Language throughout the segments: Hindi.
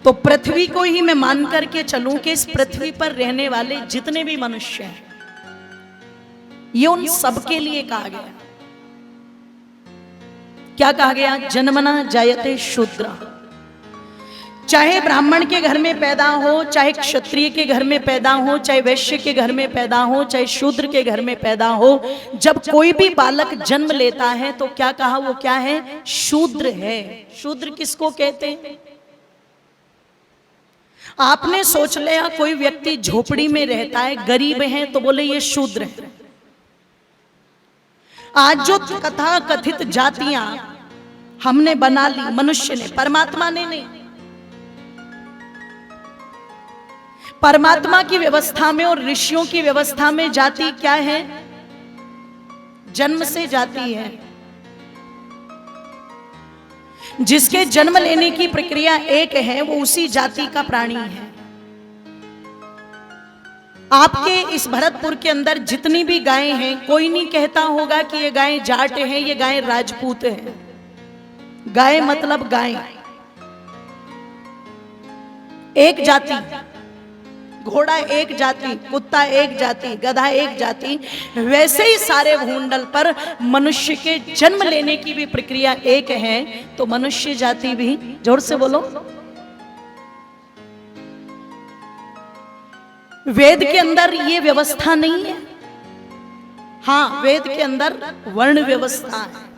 तो पृथ्वी को ही मैं मान करके चलूं कि इस पृथ्वी पर रहने वाले जितने भी मनुष्य हैं, ये उन सबके लिए कहा गया। क्या कहा गया? जन्मना जायते शूद्र। चाहे ब्राह्मण के घर में पैदा हो, चाहे क्षत्रिय के घर में पैदा हो, चाहे वैश्य के घर में पैदा हो, चाहे शूद्र के घर में पैदा हो, जब कोई भी बालक जन्म लेता है तो क्या कहा? वो क्या है? शूद्र है। शूद्र किसको कहते हैं? आपने सोच लिया कोई व्यक्ति झोपड़ी में रहता है, गरीब है, तो बोले ये शूद्र है। आज जो कथा कथित जातियां हमने बना ली, मनुष्य ने, परमात्मा ने नहीं। परमात्मा की व्यवस्था में और ऋषियों की व्यवस्था में जाति क्या है? जन्म से जाति है। जिसके जन्म लेने की प्रक्रिया एक है, वो उसी जाति का प्राणी है। आपके इस भरतपुर के अंदर जितनी भी गायें हैं, कोई नहीं कहता होगा कि ये गायें जाट हैं, ये गायें राजपूत हैं। गाय मतलब गाय, एक जाति। घोड़ा एक जाति, कुत्ता एक जाति, गधा एक जाति। वैसे ही सारे भूमंडल पर मनुष्य के जन्म लेने की भी प्रक्रिया एक है, तो मनुष्य जाति भी, जोर से बोलो, वेद के अंदर ये व्यवस्था नहीं है। हाँ, वेद के अंदर वर्ण व्यवस्था है।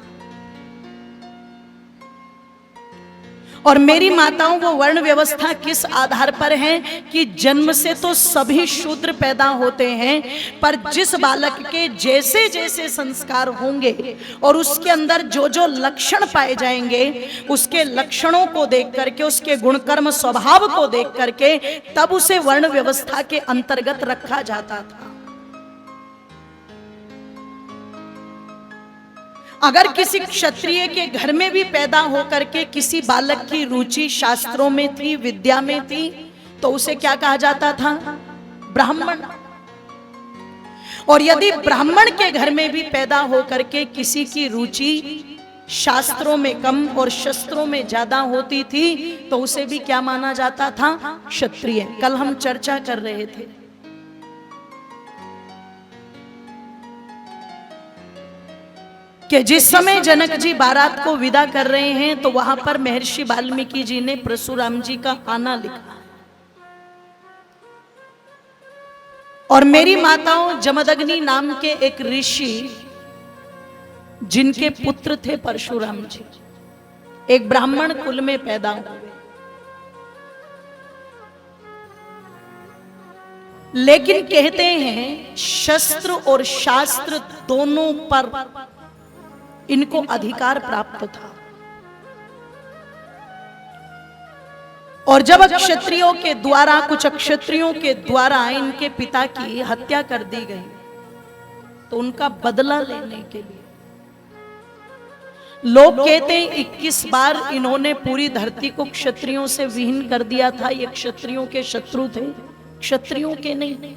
और मेरी माताओं, वो वर्ण व्यवस्था किस आधार पर है कि जन्म से तो सभी शूद्र पैदा होते हैं, पर जिस बालक के जैसे जैसे संस्कार होंगे और उसके अंदर जो जो लक्षण पाए जाएंगे, उसके लक्षणों को देख करके, उसके गुणकर्म स्वभाव को देख करके, तब उसे वर्ण व्यवस्था के अंतर्गत रखा जाता था। अगर किसी क्षत्रिय के घर में भी पैदा होकर के किसी बालक की रुचि शास्त्रों में थी, विद्या में थी, तो उसे क्या कहा जाता था? ब्राह्मण। और यदि ब्राह्मण के घर में भी पैदा होकर के किसी की रुचि शास्त्रों में कम और शस्त्रों में ज्यादा होती थी, तो उसे भी क्या माना जाता था? क्षत्रिय। कल हम चर्चा कर रहे थे कि जिस समय जनक जी बारात को विदा कर रहे हैं, तो वहां पर महर्षि वाल्मीकि जी ने परशुराम जी का आना लिखा। और मेरी माताओं, जमदग्नि नाम के एक ऋषि, जिनके पुत्र थे परशुराम जी, एक ब्राह्मण कुल में पैदा हुए, लेकिन कहते हैं शस्त्र और शास्त्र दोनों पर इनको अधिकार प्राप्त था। और जब क्षत्रियों के द्वारा, कुछ क्षत्रियों के द्वारा इनके पिता की हत्या कर दी गई, तो उनका बदला लेने के लिए लोग कहते हैं 21 बार इन्होंने पूरी धरती को क्षत्रियों से विहीन कर दिया था। ये क्षत्रियों के शत्रु थे, क्षत्रियों के नहीं।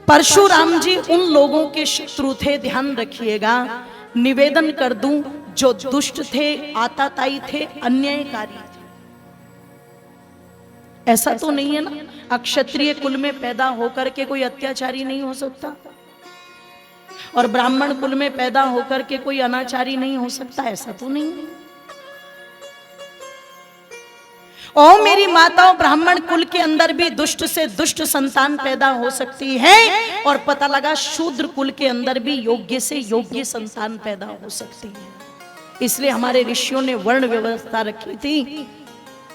परशुराम जी उन लोगों के शत्रु थे, ध्यान रखिएगा। निवेदन कर दूं, जो दुष्ट थे, आताताई थे, अन्यायकारी थे। ऐसा तो नहीं है ना, अक्षत्रिय कुल में पैदा होकर के कोई अत्याचारी नहीं हो सकता, और ब्राह्मण कुल में पैदा होकर के कोई अनाचारी नहीं हो सकता, ऐसा तो नहीं है। और मेरी माताओं, ब्राह्मण कुल के अंदर भी दुष्ट से दुष्ट संतान पैदा हो सकती है, और पता लगा शूद्र कुल के अंदर भी योग्य से योग्य संतान पैदा हो सकती है। इसलिए हमारे ऋषियों ने वर्ण व्यवस्था रखी थी,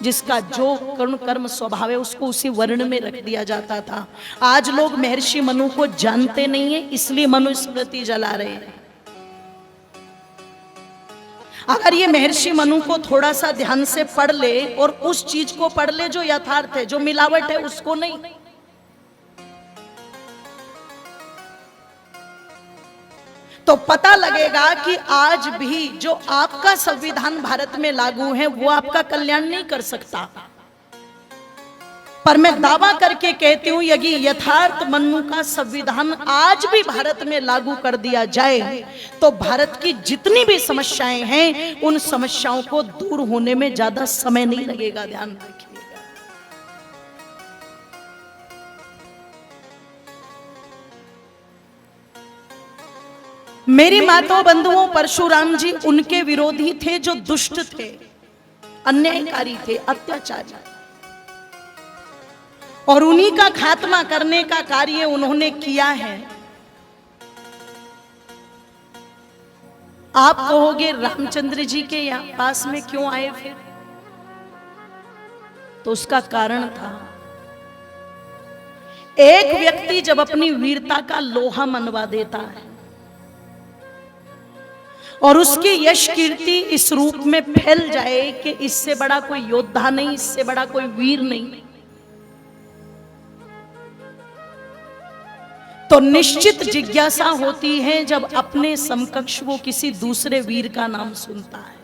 जिसका जो कर्म कर्म स्वभाव है उसको उसी वर्ण में रख दिया जाता था। आज लोग महर्षि मनु को जानते नहीं है, इसलिए मनुस्मृति जला रहे हैं। अगर ये महर्षि मनु को थोड़ा सा ध्यान से पढ़ ले और उस चीज को पढ़ ले जो यथार्थ है, जो मिलावट है उसको नहीं, तो पता लगेगा कि आज भी जो आपका संविधान भारत में लागू है वो आपका कल्याण नहीं कर सकता। पर मैं दावा करके कहती हूं यदि यथार्थ मनु का संविधान आज भी भारत में लागू कर दिया जाए तो भारत की जितनी भी समस्याएं हैं उन समस्याओं को दूर होने में ज्यादा समय नहीं लगेगा, ध्यान रखिएगा। मेरी माताओं बंधुओं, परशुराम जी उनके विरोधी थे जो दुष्ट थे, अन्यायकारी थे, अत्याचारी, और उन्हीं का खात्मा करने का कार्य उन्होंने किया है। आप कहोगे रामचंद्र जी के यहाँ पास में क्यों आए फिर? तो उसका कारण था, एक व्यक्ति जब अपनी वीरता का लोहा मनवा देता है और उसकी यश कीर्ति इस रूप में फैल जाए कि इससे बड़ा कोई योद्धा नहीं, इससे बड़ा कोई वीर नहीं, तो निश्चित जिज्ञासा होती है जब अपने समकक्ष वो किसी दूसरे वीर का नाम सुनता है।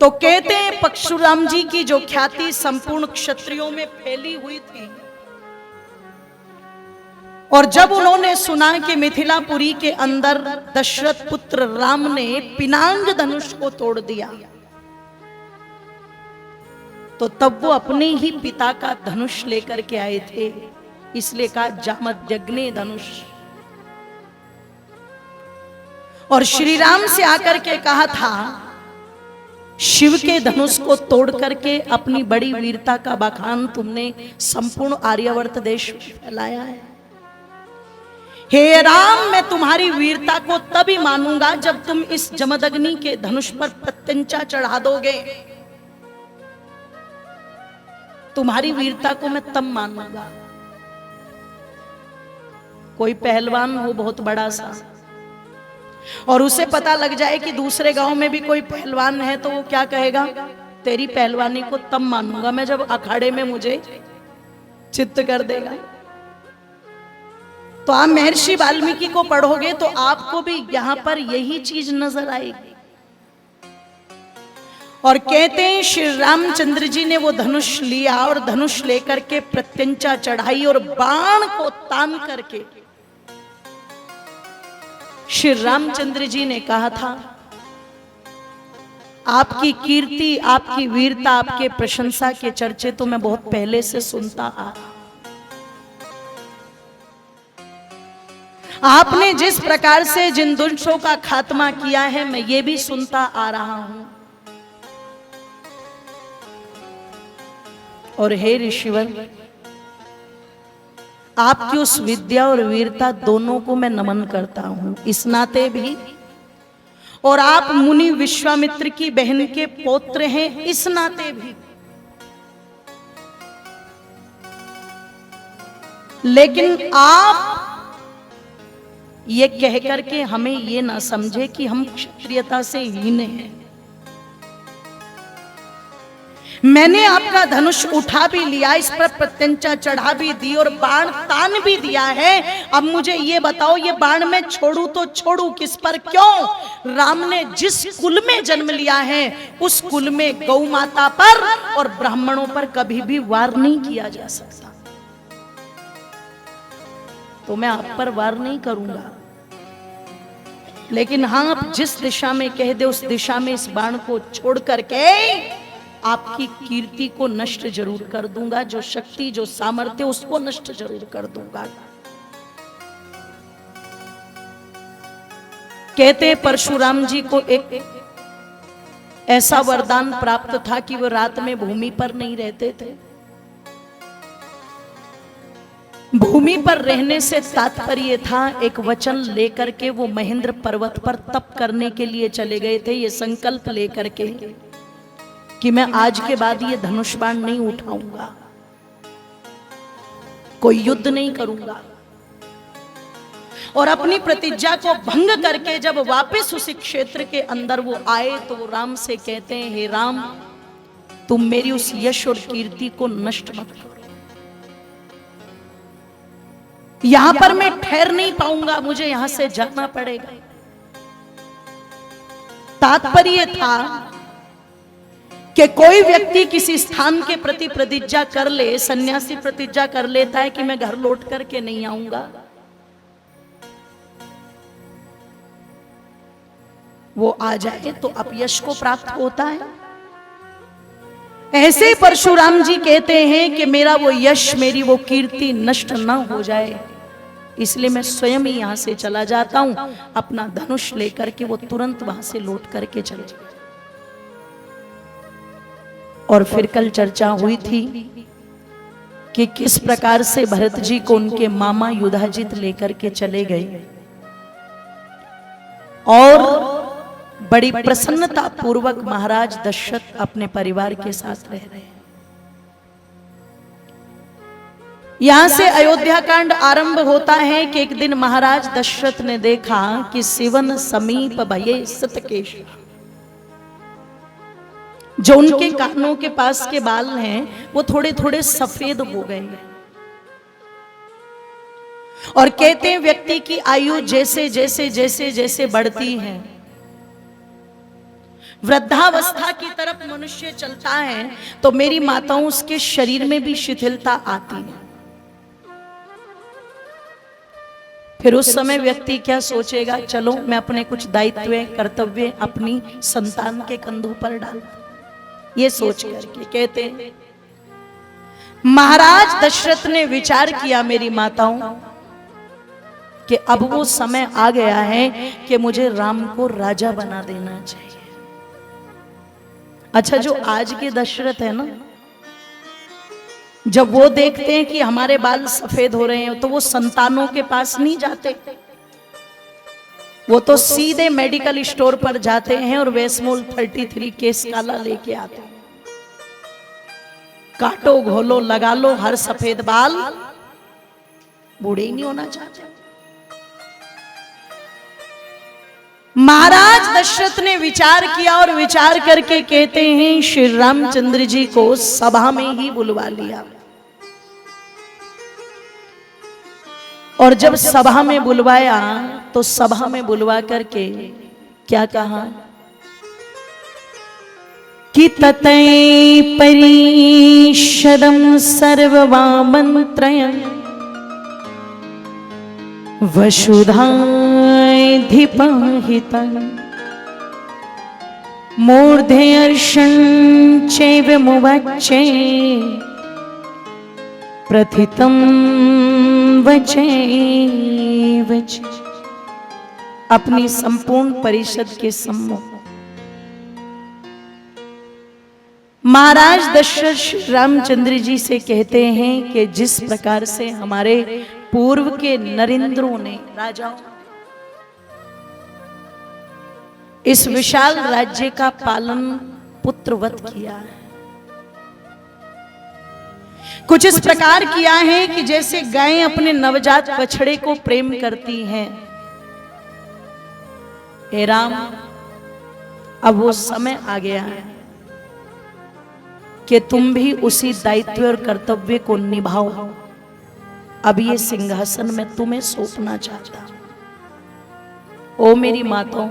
तो कहते हैं परशुराम जी की जो ख्याति संपूर्ण क्षत्रियों में फैली हुई थी, और जब उन्होंने सुना कि मिथिलापुरी के अंदर दशरथ पुत्र राम ने पिनांग धनुष को तोड़ दिया, तो तब वो अपने ही पिता का धनुष लेकर के आए थे, इसलिए कहा जामदग्ने धनुष। और श्री राम से आकर के कहा था, शिव के धनुष को तोड़ करके अपनी बड़ी वीरता का बखान तुमने संपूर्ण आर्यावर्त देश में फैलाया है। हे राम, मैं तुम्हारी वीरता को तभी मानूंगा जब तुम इस जमदग्नि के धनुष पर प्रत्यंचा चढ़ा दोगे। तुम्हारी वीरता को मैं तब मानूंगा। कोई पहलवान हो बहुत बड़ा सा और उसे पता लग जाए कि दूसरे गांव में भी कोई पहलवान है, तो वो क्या कहेगा? तेरी पहलवानी को तब मानूंगा मैं जब अखाड़े में मुझे चित्त कर देगा। तो आप महर्षि वाल्मीकि को पढ़ोगे तो आपको भी यहां पर यही चीज नजर आएगी। और कहते हैं श्री रामचंद्र जी ने वो धनुष लिया और धनुष लेकर के प्रत्यंचा चढ़ाई और बाण को तान करके श्री रामचंद्र जी ने कहा था, आपकी कीर्ति, आपकी वीरता, आपके प्रशंसा के चर्चे तो मैं बहुत पहले से सुनता आ रहा। आपने जिस प्रकार से जिन दुष्टों का खात्मा किया है मैं ये भी सुनता आ रहा हूं। और हे ऋषिवर, आपकी उस विद्या और वीरता दोनों को मैं नमन करता हूं इस नाते भी, और आप मुनि विश्वामित्र की बहन के पौत्र हैं इस नाते भी। लेकिन आप ये कह करके हमें ये ना समझे कि हम क्षत्रियता से हीन हैं। मैंने आपका धनुष उठा भी लिया, इस पर प्रत्यंचा चढ़ा भी दी और बाण तान भी दिया है। अब मुझे ये बताओ, ये बाण मैं छोड़ू तो छोड़ू किस पर? क्यों? राम ने जिस कुल में जन्म लिया है उस कुल में गौ माता पर और ब्राह्मणों पर कभी भी वार नहीं किया जा सकता। तो मैं आप पर वार नहीं करूंगा, लेकिन हाँ, आप जिस दिशा में कह दे उस दिशा में इस बाण को छोड़ करके आपकी कीर्ति को नष्ट जरूर कर दूंगा। जो शक्ति, जो सामर्थ्य, उसको नष्ट जरूर कर दूंगा। कहते हैं परशुराम जी को एक ऐसा वरदान प्राप्त था कि वो रात में भूमि पर नहीं रहते थे। भूमि पर रहने से तात्पर्य था, एक वचन लेकर के वो महेंद्र पर्वत पर तप करने के लिए चले गए थे, ये संकल्प लेकर के कि मैं आज के बाद ये धनुष बाण नहीं उठाऊंगा, कोई युद्ध नहीं करूंगा। और अपनी प्रतिज्ञा को भंग करके जब वापस उसी क्षेत्र के अंदर वो आए तो वो राम से कहते हैं, हे राम, तुम मेरी उस यश और कीर्ति को नष्ट मत करो। यहां पर मैं ठहर नहीं पाऊंगा, मुझे यहां से जाना पड़ेगा। तात्पर्य था कि कोई व्यक्ति किसी स्थान के प्रति प्रतिज्ञा कर ले, सन्यासी प्रतिज्ञा कर लेता है कि मैं घर लौट करके नहीं आऊंगा, वो आ जाए तो अपयश को प्राप्त होता है। ऐसे परशुराम जी कहते हैं कि मेरा वो यश, मेरी वो कीर्ति नष्ट ना हो जाए, इसलिए मैं स्वयं ही यहां से चला जाता हूं, अपना धनुष लेकर के वो तुरंत वहां से लौट करके चले गए। और फिर कल चर्चा हुई थी कि किस प्रकार से भरत जी को उनके मामा युधाजित लेकर के चले गए और बड़ी प्रसन्नता पूर्वक महाराज दशरथ अपने परिवार के साथ रह रहे हैं। यहां से अयोध्या कांड आरंभ होता है कि एक दिन महाराज दशरथ ने देखा कि सिवन समीप भये सतकेश, जो उनके कानों के पास के बाल हैं वो थोड़े थोड़े सफेद हो गए हैं। और कहते हैं व्यक्ति की आयु जैसे जैसे जैसे जैसे बढ़ती है, वृद्धावस्था की तरफ मनुष्य चलता है, तो मेरी माताओं उसके शरीर में भी शिथिलता आती है। फिर उस समय व्यक्ति क्या सोचेगा, चलो मैं अपने कुछ दायित्व कर्तव्य अपनी संतान के कंधों पर डाल, ये सोच करके कहते हैं महाराज दशरथ ने विचार किया मेरी माताओं कि अब वो समय आ गया है कि मुझे राम को राजा बना देना चाहिए। अच्छा, जो आज के दशरथ है ना, जब वो देखते हैं कि हमारे बाल सफेद हो रहे हैं तो वो संतानों के पास नहीं जाते, वो तो सीधे मेडिकल स्टोर पर जाते हैं और वेस्मोल 33 केस काला लेके आते हैं। काटो घोलो लगा लो, हर सफेद बाल बूढ़े ही नहीं होना चाहते। महाराज दशरथ ने विचार किया और विचार करके कहते हैं श्री रामचंद्र जी को सभा में ही बुलवा लिया। और जब सभा में बुलवाया तो सभा में बुलवा करके क्या कहा कि ततै परिषदं सर्ववामन्त्रयन् वसुधाधिपहितं मूर्धन्यर्षं चैव मुवच्चे प्रथितं वचे वचे। अपनी संपूर्ण परिषद के सम्मुख महाराज दशरथ रामचंद्र जी से कहते हैं कि जिस प्रकार से हमारे पूर्व के नरेंद्रों ने, राजाओं, इस विशाल राज्य का पालन पुत्रवत किया है, कुछ इस प्रकार किया है कि जैसे गायें अपने नवजात बछड़े को प्रेम करती हैं। हे राम, अब वो समय आ गया है कि तुम भी उसी दायित्व और कर्तव्य को निभाओ। अब ये सिंहासन मैं तुम्हें सौंपना चाहता हूं। ओ मेरी माताओं,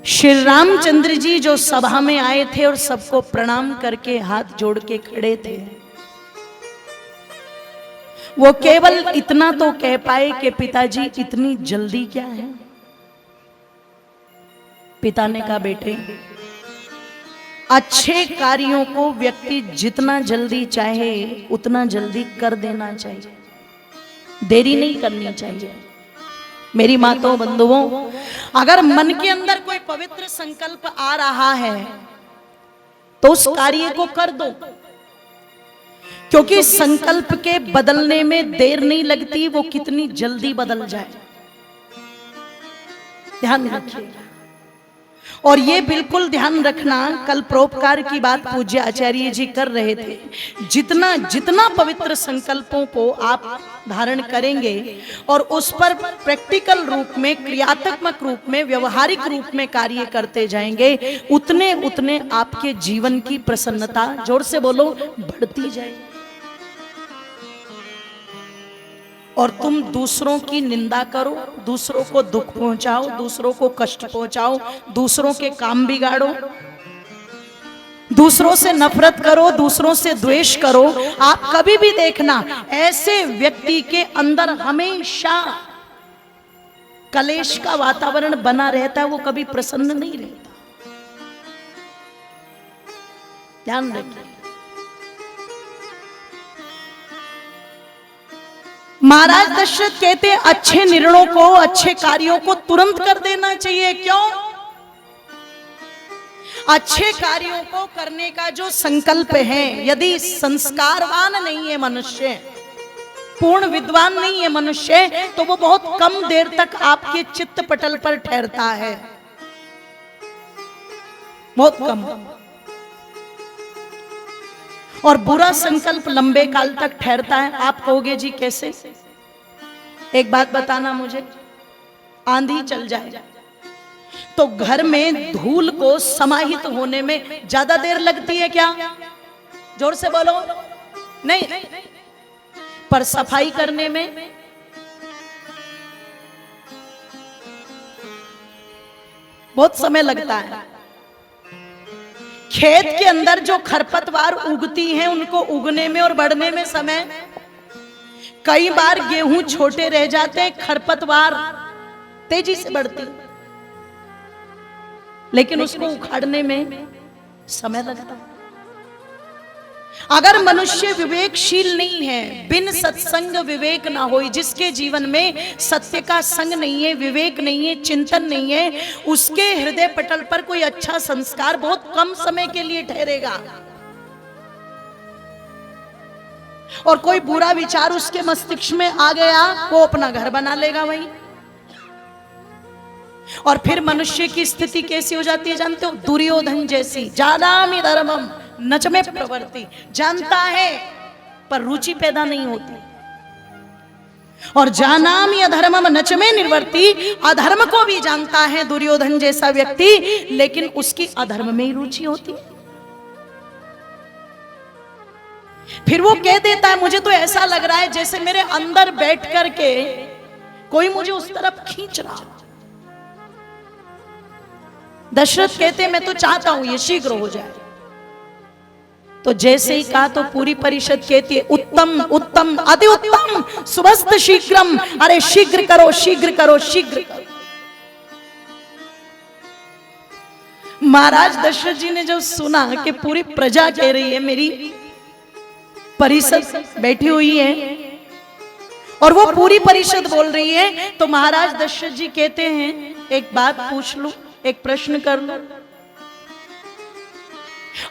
श्री रामचंद्र जी जो सभा में आए थे और सबको प्रणाम करके हाथ जोड़ के खड़े थे, वो केवल इतना तो कह पाए कि पिताजी इतनी जल्दी क्या है। पिता ने कहा बेटे, अच्छे कार्यों को व्यक्ति जितना जल्दी चाहे उतना जल्दी कर देना चाहिए, देरी नहीं करनी चाहिए। मेरी माताओं बंधुओं, अगर मन के अंदर कोई पवित्र संकल्प आ रहा है तो उस कार्य को कर दो, क्योंकि संकल्प के बदलने में देर नहीं लगती, वो कितनी जल्दी बदल जाए, ध्यान रखिएगा। और ये बिल्कुल ध्यान रखना, कल परोपकार की बात पूज्य आचार्य जी कर रहे थे, जितना जितना पवित्र संकल्पों को आप धारण करेंगे और उस पर प्रैक्टिकल रूप में, क्रियात्मक रूप में, व्यवहारिक रूप में कार्य करते जाएंगे, उतने उतने आपके जीवन की प्रसन्नता, जोर से बोलो, बढ़ती जाएगी। और तुम दूसरों की निंदा करो, दूसरों को दुख पहुंचाओ, दूसरों को कष्ट पहुंचाओ, दूसरों के काम बिगाड़ो, दूसरों से नफरत करो, दूसरों से द्वेष करो। आप कभी भी देखना ऐसे व्यक्ति के अंदर हमेशा कलेश का वातावरण बना रहता है, वो कभी प्रसन्न नहीं रहता। ध्यान रखिए। महाराज दशरथ कहते हैं अच्छे निर्णयों को, अच्छे कार्यों को तुरंत कर देना चाहिए। क्यों? अच्छे कार्यों को करने का जो संकल्प है, यदि संस्कारवान नहीं है मनुष्य, पूर्ण विद्वान नहीं है मनुष्य, तो वो बहुत कम देर तक आपके चित्त पटल पर ठहरता है, बहुत कम। और बुरा संकल्प लंबे काल तक ठहरता है। आप कहोगे जी कैसे? एक बात बताना मुझे, आंधी चल जाए तो घर में धूल को समाहित होने में ज्यादा देर लगती है क्या? जोर से बोलो। नहीं। पर सफाई करने में बहुत समय लगता है। खेत के अंदर जो खरपतवार उगती हैं, उनको उगने में और बढ़ने में समय, कई बार गेहूं छोटे रह जाते हैं, खरपतवार तेजी से बढ़ती, लेकिन उसको उखाड़ने में समय लगता है। अगर मनुष्य विवेकशील नहीं है, बिन सत्संग विवेक ना हो, जिसके जीवन में सत्य का संग नहीं है, विवेक नहीं है, चिंतन नहीं है, उसके हृदय पटल पर कोई अच्छा संस्कार बहुत कम समय के लिए ठहरेगा। और कोई बुरा विचार उसके मस्तिष्क में आ गया, वो अपना घर बना लेगा वहीं। और फिर मनुष्य की स्थिति कैसी हो जाती है जानते हो? दुर्योधन जैसी। जानामि धर्मम नच में प्रवृत्ति, जानता है पर रुचि पैदा नहीं होती। और जानामि अधर्मम नच में निर्वर्ति, अधर्म को भी जानता है दुर्योधन जैसा व्यक्ति, लेकिन उसकी अधर्म में ही रुचि होती। फिर वो कह देता है मुझे तो ऐसा लग रहा है जैसे मेरे अंदर बैठ करके कोई मुझे उस तरफ खींच रहा। दशरथ कहते मैं तो चाहता हूं ये शीघ्र हो जाए। तो जैसे ही कहा तो पूरी परिषद कहती है उत्तम उत्तम अति उत्तम सुबस्त शीघ्रम, अरे शीघ्र करो शीघ्र करो शीघ्र करो। महाराज दशरथ जी ने जब सुना कि पूरी प्रजा कह रही है, मेरी परिषद बैठी हुई है और वो पूरी परिषद बोल रही है, तो महाराज दशरथ जी कहते हैं एक बात पूछ लूं, एक प्रश्न कर लो।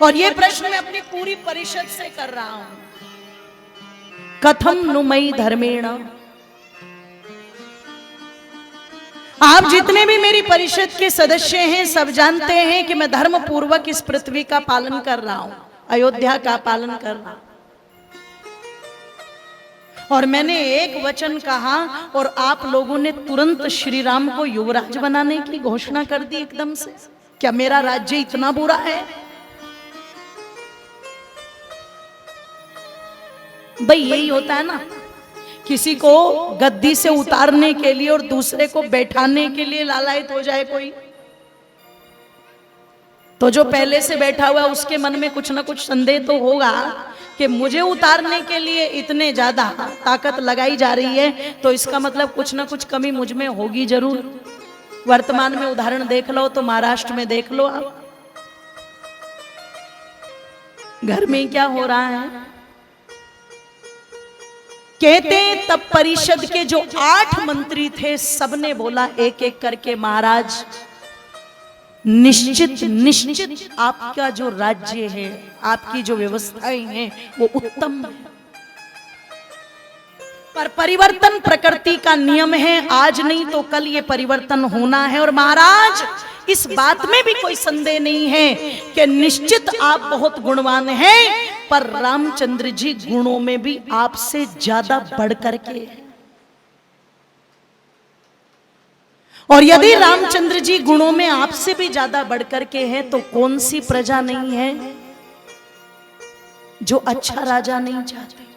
और ये प्रश्न मैं अपनी पूरी परिषद से कर रहा हूं। कथम नु मयि धर्मेण, आप जितने भी मेरी परिषद के सदस्य हैं सब जानते हैं कि मैं धर्म पूर्वक इस पृथ्वी का पालन कर रहा हूं, अयोध्या का पालन कर रहा हूं। और मैंने एक वचन कहा और आप लोगों ने तुरंत श्री राम को युवराज बनाने की घोषणा कर दी एकदम से। क्या मेरा राज्य इतना बुरा है? भाई यही होता है ना, किसी को गद्दी से उतारने के लिए और दूसरे को बैठाने के लिए लालायित हो जाए कोई, तो जो पहले से बैठा हुआ है उसके मन में कुछ ना कुछ संदेह तो होगा कि मुझे उतारने के लिए इतने ज्यादा ताकत लगाई जा रही है, तो इसका मतलब कुछ ना कुछ कमी मुझ में होगी जरूर। वर्तमान में उदाहरण देख लो तो महाराष्ट्र में देख लो आप, घर में क्या हो रहा है। कहते तब परिषद के जो 8 मंत्री थे सबने बोला एक एक करके, महाराज निश्चित निश्चित आपका जो राज्य है, आपकी जो व्यवस्थाएं हैं वो उत्तम है, पर परिवर्तन प्रकृति का नियम है, आज नहीं तो कल ये परिवर्तन होना है। और महाराज इस बात में भी कोई संदेह नहीं है कि निश्चित आप बहुत गुणवान हैं, पर रामचंद्र जी गुणों में भी आपसे ज्यादा बढ़ करके हैं। और यदि रामचंद्र जी गुणों में आपसे भी ज्यादा बढ़ करके हैं, तो कौन सी प्रजा नहीं है जो अच्छा राजा नहीं चाहती।